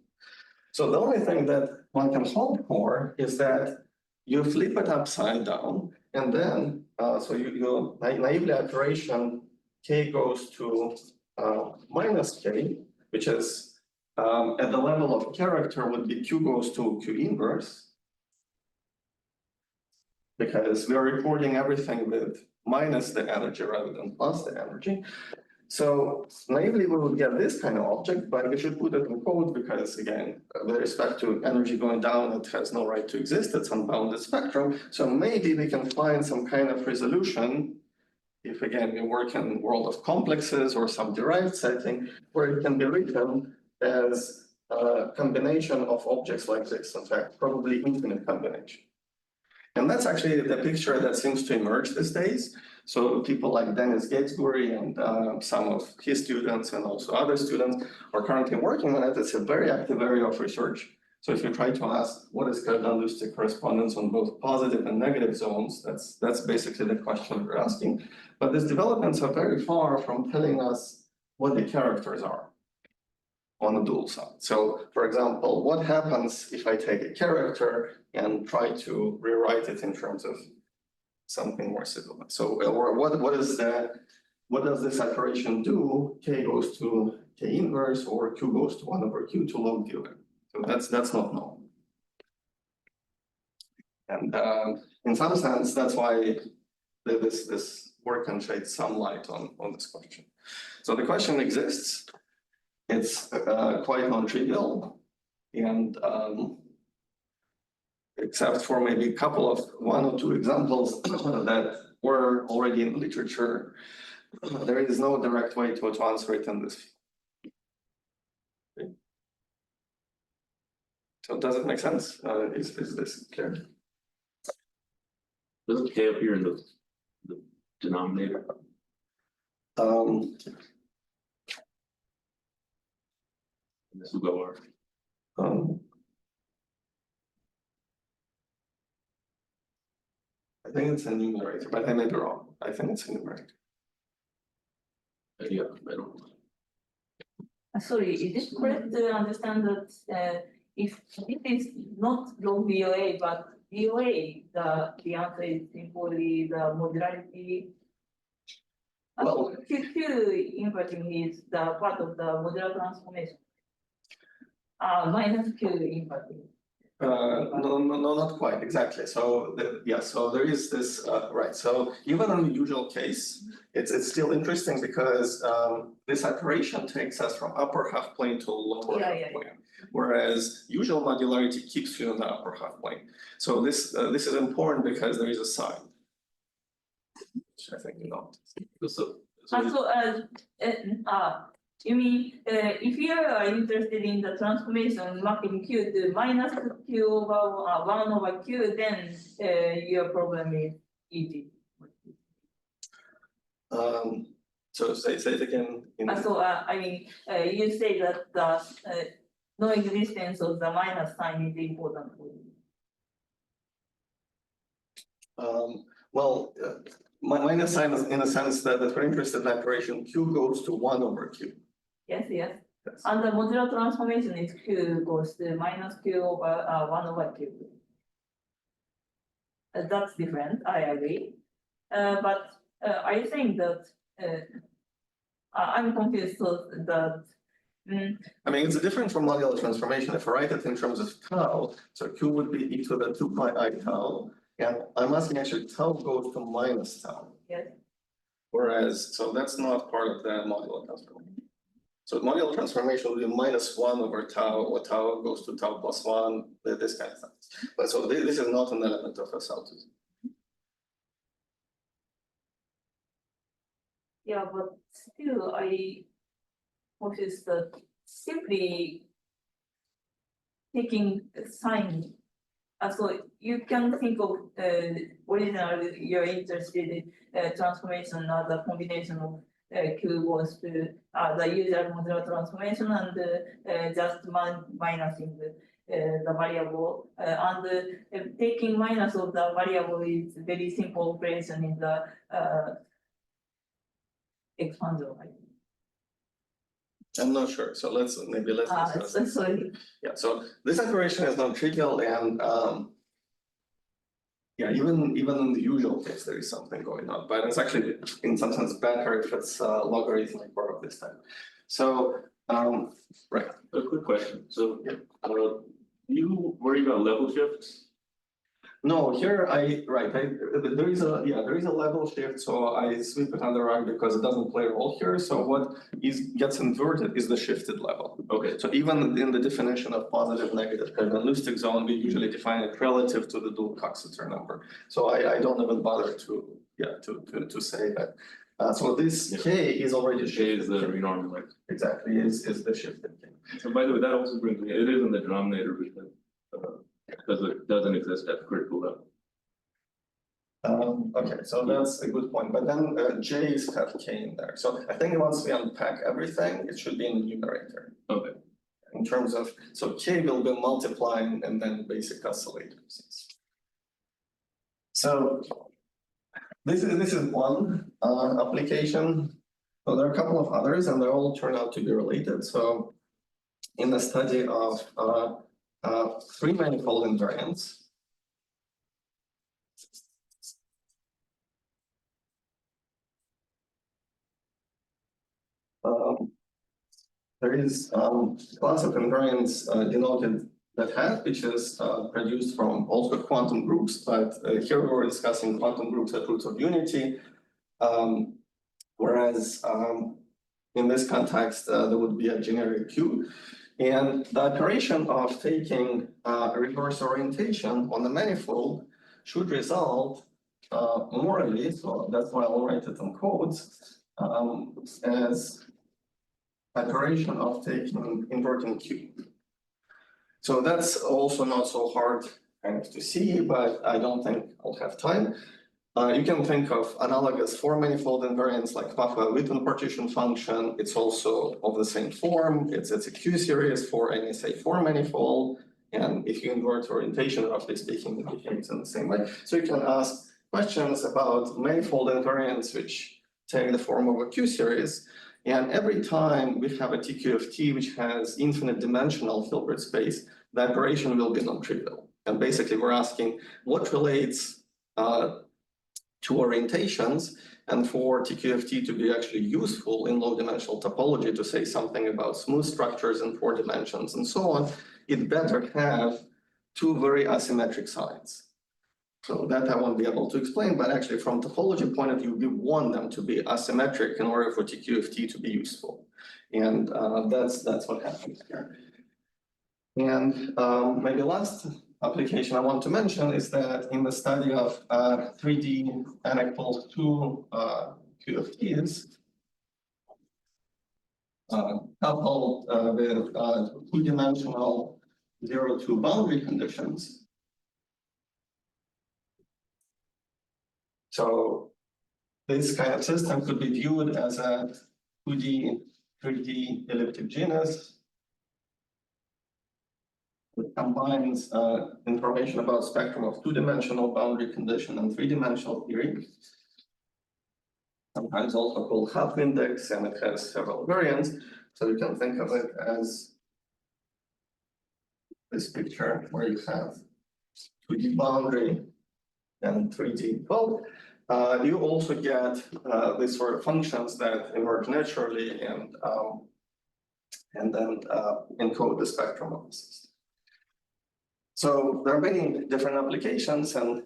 So the only thing that one can hope for is that you flip it upside down, and then so you naively operation k goes to minus k, which is at the level of character would be q goes to q inverse, because we are reporting everything with minus the energy rather than plus the energy. So naively we would get this kind of object, but we should put it in code because, again, with respect to energy going down, it has no right to exist. It's unbounded spectrum. So maybe we can find some kind of resolution if, again, we work in world of complexes or some derived setting where it can be written as a combination of objects like this. In fact, probably infinite combination. And that's actually the picture that seems to emerge these days. So people like Dennis Gatesbury and some of his students and also other students are currently working on it. It's a very active area of research. So if you try to ask what is Kazhdan-Lusztig correspondence on both positive and negative zones, that's basically the question we're asking. But these developments are very far from telling us what the characters are on the dual side. So for example, what happens if I take a character and try to rewrite it in terms of something more simple? So or what does this operation do? K goes to K inverse or Q goes to 1 over Q to log the other. So that's not known. And in some sense, that's why this work can shed some light on this question. So the question exists. It's quite non-trivial, and except for maybe a couple of 1 or 2 examples that were already in literature, there is no direct way to answer it in this field. Okay. So does it make sense? Is this clear? Doesn't K appear in the denominator? This will go over. I think it's a numerator, but I may be wrong. I think it's a numerator. Yeah, I don't know. Sorry, is it correct to understand that if it is not log BOA, but BOA, the answer is simply the modularity? Well, Q inverting is the part of the modular transformation. Minus Q inverting. No, not quite exactly. So so there is this right. So even in the usual case, it's still interesting because this operation takes us from upper half plane to lower half plane, whereas usual modularity keeps you in the upper half plane. So this is important because there is a sign, which I think you know. You mean if you are interested in the transformation mapping Q to minus Q over 1 over Q, then your problem is easy. So say it again. I mean, you say that the no existence of the minus sign is important for you. Well, my minus sign is in a sense that we're interested in operation Q goes to 1 over Q. Yes. Yes. And the modular transformation is Q goes to minus Q over 1 over Q. That's different, I agree. But are you saying that I'm confused so that I mean, it's different from modular transformation. If I write it in terms of tau, so Q would be e to the 2 pi I tau. And I'm asking actually tau goes to minus tau. Yes. Whereas, so that's not part of the modular transformation. So modular transformation will be minus 1 over tau, or tau goes to tau plus 1, this kind of thing. But so this is not an element of SL2. Yeah, but still which is simply taking sign. So you can think of originally you're interested in transformation as a combination of Q goes to the usual modular transformation and just minusing the variable and taking minus of the variable is very simple operation in the expander, right? I'm not sure, so let's discuss. Sorry. Yeah, so this operation is non-trivial and yeah, even in the usual case, there is something going on, but it's actually in some sense better if it's logarithmic part of this time. So, right. A quick question, so, you worry about level shifts? No, here there is a level shift, so I sweep it under the rug because it doesn't play a role here. So what gets inverted is the shifted level. Okay, So even in the definition of positive negative Kazhdan-Lusztig zone, we usually define it relative to the dual Coxeter number. So I don't even bother to say that. So this K is already K shifted. is the renormalized. Exactly, is the shifted K. So by the way, that also brings me, it is in the denominator because it doesn't exist at critical level. Okay, so that's a good point, but then J's have K in there. So I think once we unpack everything, it should be in the numerator. Okay. In terms of, so K will be multiplying and then basic oscillators. So this is one application. So there are a couple of others and they all turn out to be related. So in the study of three manifold invariants, there is a class of invariants denoted that hat, which is produced from also quantum groups, but here we're discussing quantum groups at roots of unity, whereas in this context there would be a generic Q. And the operation of taking reverse orientation on the manifold should result morally, so that's why I'll write it in codes, as operation of taking inverting Q. So that's also not so hard kind of to see, but I don't think I'll have time. You can think of analogous four manifold invariants like Maxwell-Witten partition function. It's also of the same form. It's a Q series for any say four manifold. And if you invert orientation, roughly speaking, it behaves in the same way. So you can ask questions about manifold invariants which take the form of a Q series. And every time we have a TQFT which has infinite dimensional Hilbert space, the operation will be non-trivial. And basically we're asking what relates to orientations, and for TQFT to be actually useful in low dimensional topology to say something about smooth structures in 4 dimensions and so on, it better have two very asymmetric sides. So that I won't be able to explain, but actually from topology point of view, we want them to be asymmetric in order for TQFT to be useful. And that's what happens here. And maybe last application I want to mention is that in the study of 3D n equals 2 QFTs, coupled with 2-dimensional 0-2 boundary conditions. So this kind of system could be viewed as a 2D, 3D elliptic genus. It combines information about spectrum of 2-dimensional boundary condition and 3-dimensional theory. Sometimes also called half index, and it has several variants. So you can think of it as this picture where you have 2D boundary and 3D. Well, you also get these sort of functions that emerge naturally and then encode the spectrum of the system. So there are many different applications, and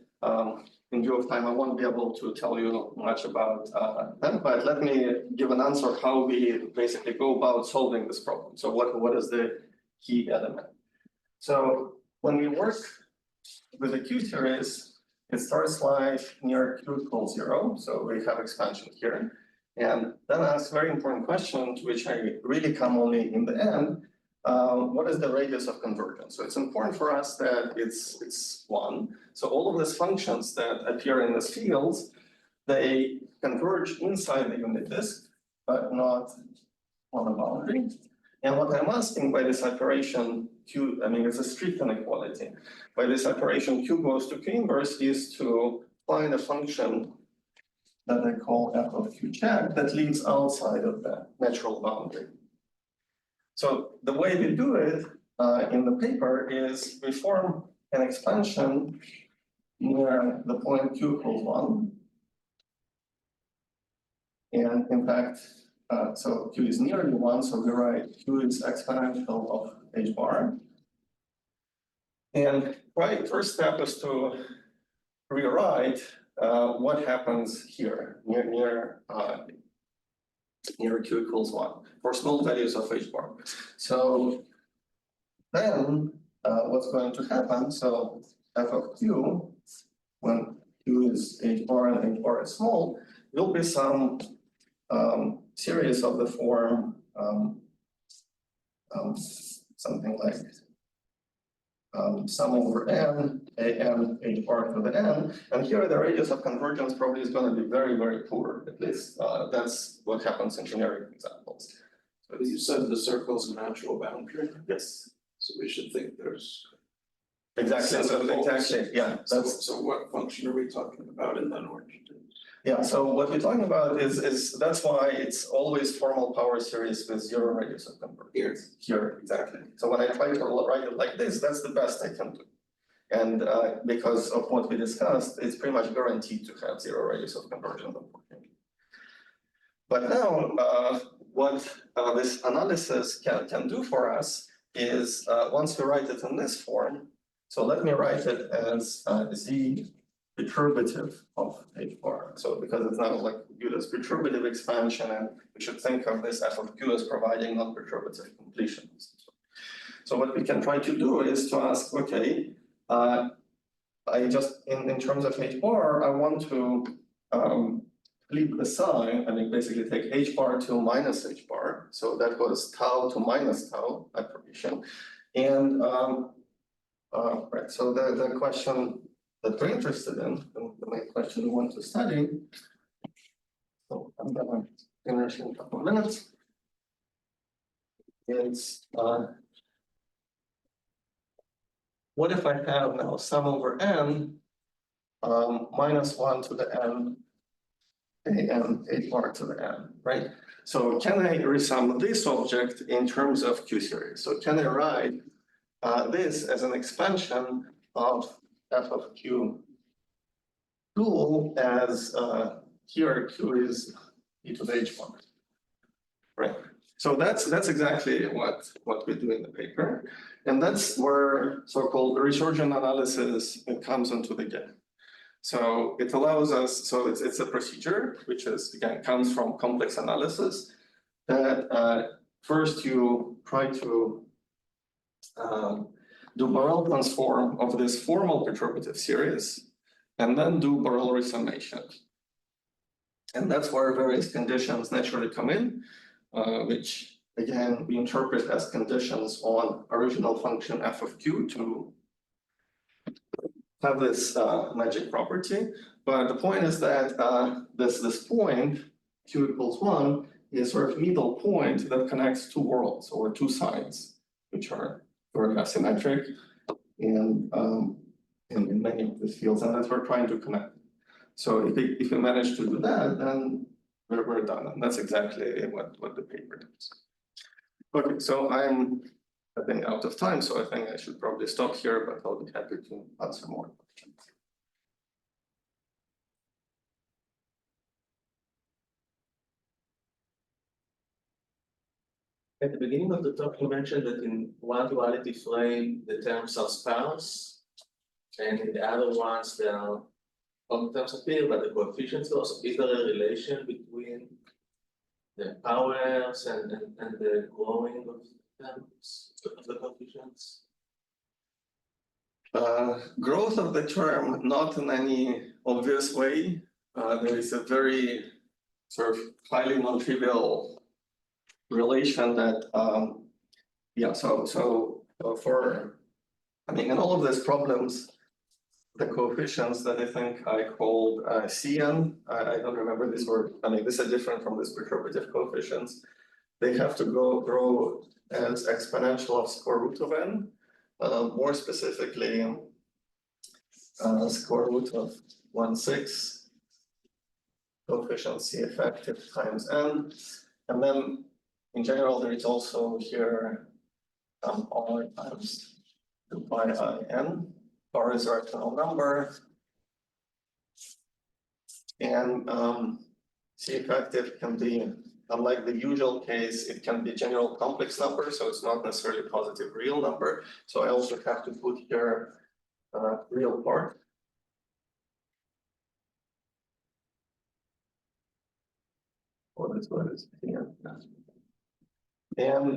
in view of time, I won't be able to tell you much about them, but let me give an answer how we basically go about solving this problem. So what is the key element? So when we work with a Q series, it starts like near Q equals 0. So we have expansion here. And then ask very important question, to which I really come only in the end. What is the radius of convergence? So it's important for us that it's 1. So all of these functions that appear in these fields, they converge inside the unit disk, but not on a boundary. And what I'm asking by this operation Q, I mean, it's a strict inequality. By this operation Q goes to Q inverse is to find a function that I call f of Q check that lives outside of the natural boundary. So the way we do it in the paper is we form an expansion near the point Q equals 1. And in fact, so Q is nearly 1, so we write Q is exponential of h bar. And first step is to rewrite what happens here near Q equals 1 for small values of h bar. So then what's going to happen? So f of Q, when Q is h bar and h bar is small, will be some series of the form something like sum over n, an h bar to the n, and here the radius of convergence probably is going to be very, very poor. At least that's what happens in generic examples. So you said the circle's a natural boundary, Yes, so we should think there's. exactly. So exactly, yeah. So what function are we talking about in that origin? Yeah, so what we're talking about is that's why it's always formal power series with 0 radius of convergence. Here, exactly. So when I try to write it like this, that's the best I can do. And because of what we discussed, it's pretty much guaranteed to have 0 radius of convergence, unfortunately. But now, what this analysis can do for us is once we write it in this form, so let me write it as Z perturbative of h bar. So because it's now like viewed as perturbative expansion, and we should think of this f of q as providing non-perturbative completions. So what we can try to do is to ask, okay, I just in terms of h bar, I want to flip the sign. I mean, basically take h bar to minus h bar. So that was tau to minus tau operation. And right, so the question that we're interested in, the main question we want to study. So I'm gonna finish in a couple of minutes. Is what if I have now sum over n minus 1 to the n and h bar to the n, right? So can I resum this object in terms of Q series? So can I write this as an expansion of f of q dual as here q is e to the h bar, right? So that's exactly what we do in the paper, and that's where so-called resurgent analysis comes into the game. So it allows us, so it's a procedure which is again comes from complex analysis that first you try to do Borel transform of this formal perturbative series, and then do Borel resummation. And that's where various conditions naturally come in, which again we interpret as conditions on original function f of q to have this magic property. But the point is that this point q equals 1 is sort of middle point that connects two worlds or two sides, which are very asymmetric in many of these fields, and that's what we're trying to connect. So if we manage to do that, then we're done, and that's exactly what the paper does. Okay, so I'm I think out of time, so I think I should probably stop here, but I'll be happy to answer more questions. At the beginning of the talk, you mentioned that in one duality frame, the terms are sparse, and in the other ones, there are all the terms appear, but the coefficients also. Is there a relation between the powers and the growing of the terms of the coefficients? Growth of the term, not in any obvious way. There is a very sort of highly non-trivial relation that, in all of these problems, the coefficients that I think I called Cn, I don't remember this word, this is different from these perturbative coefficients. They have to grow as exponential of square root of n, more specifically, square root of 1/6 coefficient C effective times n, and then in general there is also here r times 2 pi I n. R is a rational number, and C effective can be, unlike the usual case, it can be general complex number, so it's not necessarily positive real number. So I also have to put here real part. What is here? And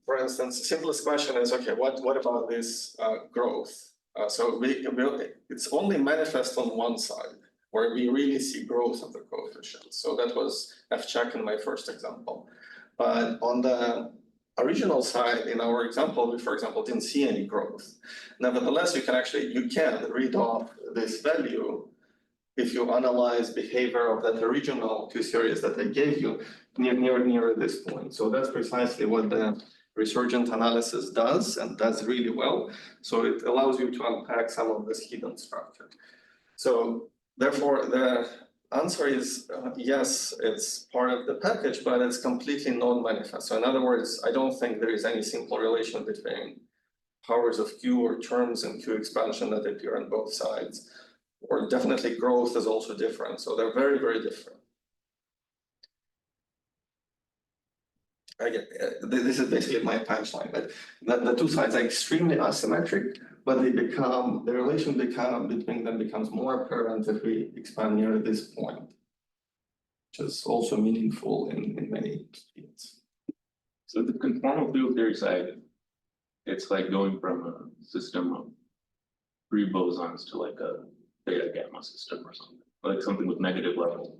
for instance, the simplest question is, okay, what about this growth? So it's only manifest on one side, where we really see growth of the coefficients. So that was F check in my first example. But on the original side, in our example, we, for example, didn't see any growth. Nevertheless, you can read off this value if you analyze behavior of that original two series that I gave you near this point. So that's precisely what the Resurgent analysis does, and does really well. So it allows you to unpack some of this hidden structure. So therefore, the answer is yes, it's part of the package, but it's completely non-manifest. So in other words, I don't think there is any simple relation between powers of Q or terms in Q expansion that appear on both sides, or definitely growth is also different. So they're very, very different. This is basically my punchline, but the two sides are extremely asymmetric, but the relation between them becomes more apparent if we expand near this point, which is also meaningful in many fields. So the conformal field theory side, it's like going from a system of 3 bosons to like a theta gamma system or something, like something with negative level.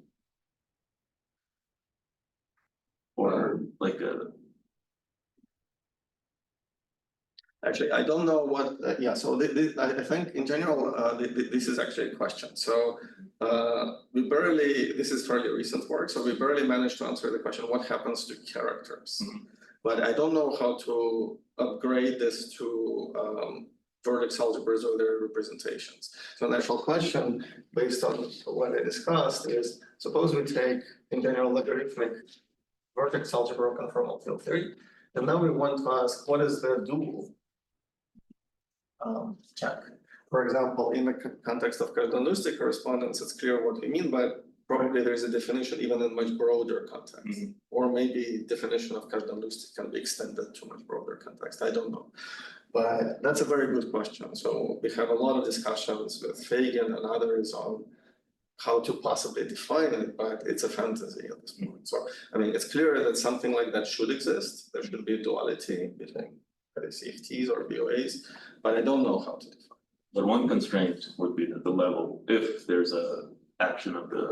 Or like a. Actually, I don't know what, so I think in general, this is actually a question. So this is fairly recent work, so we barely managed to answer the question, what happens to characters? Mm-hmm. But I don't know how to upgrade this to vertex algebras or their representations. So the actual question, based on what I discussed, is suppose we take, in general, logarithmic vertex algebra conformal field theory, and now we want to ask, what is the dual check? For example, in the context of Kazhdan-Lusztig correspondence, it's clear what we mean, but probably there is a definition even in much broader context. Mm-hmm. Or maybe definition of Kazhdan-Lusztig can be extended to much broader context. I don't know. But that's a very good question. So we have a lot of discussions with Fagan and others on how to possibly define it, but it's a fantasy at this point. So, it's clear that something like that should exist. There should be a duality between CFTs or BOAs, but I don't know how to define. But one constraint would be the level, if there's a action of the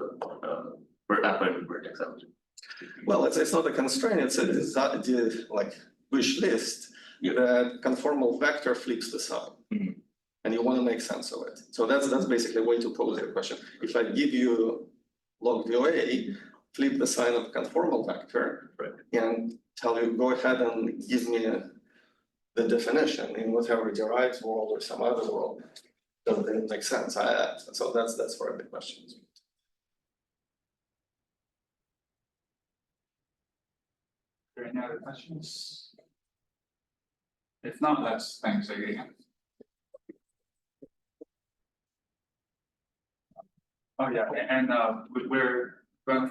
affine vertex algebra. Well, it's not a constraint, it's a like wish list. Yeah. That conformal vector flips the sign. Mm-hmm. And you want to make sense of it. So that's basically a way to pose the question. If I give you log VOA, flip the sign of conformal vector, right, and tell you, go ahead and give me the definition in whatever derived world or some other world, doesn't really make sense. So that's where the question is. Are there any other questions? If not, let's thanks again. Oh yeah, and we're going for